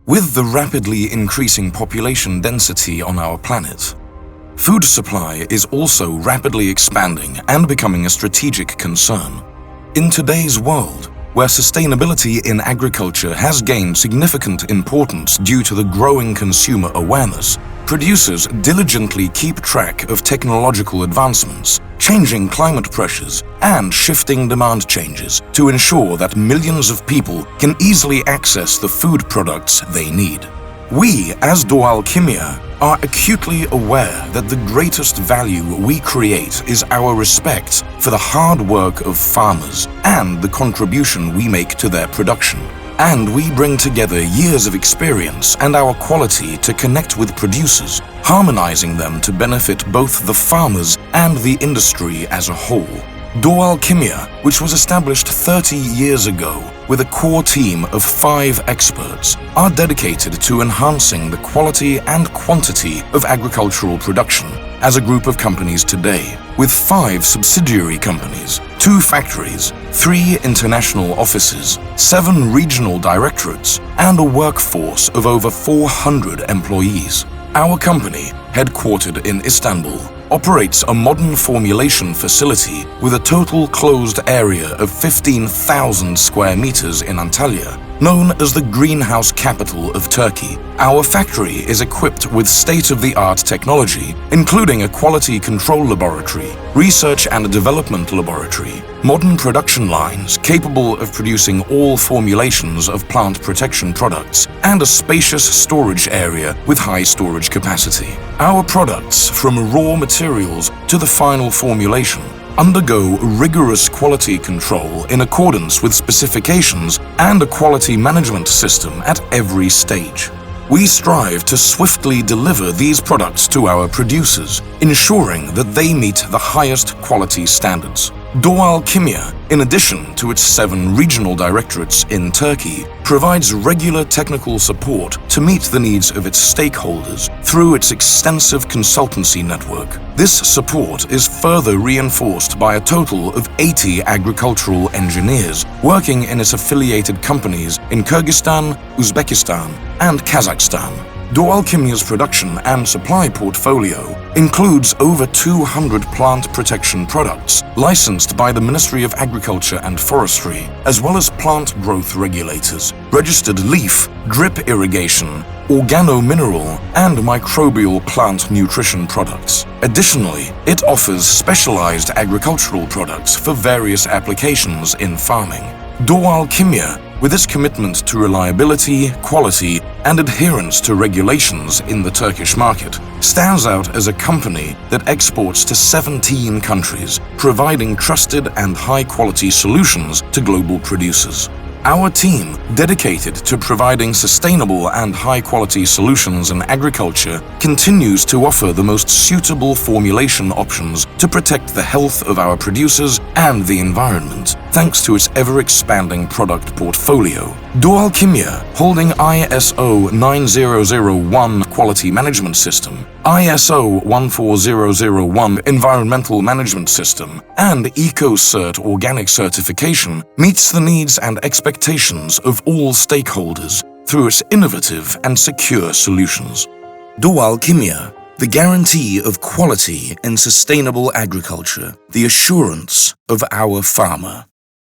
With the rapidly increasing population density on our planet, food supply is also rapidly expanding and becoming a strategic concern. In today's world, where sustainability in agriculture has gained significant importance due to the growing consumer awareness, producers diligently keep track of technological advancements, changing climate pressures, and shifting demand changes to ensure that millions of people can easily access the food products they need. We, as Doğal Kimya, are acutely aware that the greatest value we create is our respect for the hard work of farmers and the contribution we make to their production. And we bring together years of experience and our quality to connect with producers, harmonizing them to benefit both the farmers and the industry as a whole. Doğal Kimya, which was established 30 years ago with a core team of 5 experts, are dedicated to enhancing the quality and quantity of agricultural production as a group of companies today, with 5 subsidiary companies, 2 factories, 3 international offices, 7 regional directorates, and a workforce of over 400 employees. Our company, headquartered in Istanbul, operates a modern formulation facility with a total closed area of 15,000 square meters in Antalya, known as the greenhouse capital of Turkey. Our factory is equipped with state-of-the-art technology, including a quality control laboratory, research and development laboratory, modern production lines capable of producing all formulations of plant protection products, and a spacious storage area with high storage capacity. Our products, from raw materials to the final formulation, undergo rigorous quality control in accordance with specifications and a quality management system at every stage. We strive to swiftly deliver these products to our producers, ensuring that they meet the highest quality standards. Doğal Kimya, in addition to its 7 regional directorates in Turkey, provides regular technical support to meet the needs of its stakeholders through its extensive consultancy network. This support is further reinforced by a total of 80 agricultural engineers working in its affiliated companies in Kyrgyzstan, Uzbekistan, and Kazakhstan. Doğal Kimya's production and supply portfolio includes over 200 plant protection products licensed by the Ministry of Agriculture and Forestry, as well as plant growth regulators, registered leaf, drip irrigation, organo-mineral, and microbial plant nutrition products. Additionally, it offers specialized agricultural products for various applications in farming. Doğal Kimya, with its commitment to reliability, quality, and adherence to regulations in the Turkish market, stands out as a company that exports to 17 countries, providing trusted and high-quality solutions to global producers. Our team, dedicated to providing sustainable and high-quality solutions in agriculture, continues to offer the most suitable formulation options to protect the health of our producers and the environment, thanks to its ever-expanding product portfolio. Doğal Kimya, holding ISO 9001 Quality Management System, ISO 14001 Environmental Management System, and EcoCert Organic Certification, meets the needs and expectations of all stakeholders through its innovative and secure solutions. Doğal Kimya, the guarantee of quality and sustainable agriculture, the assurance of our farmer.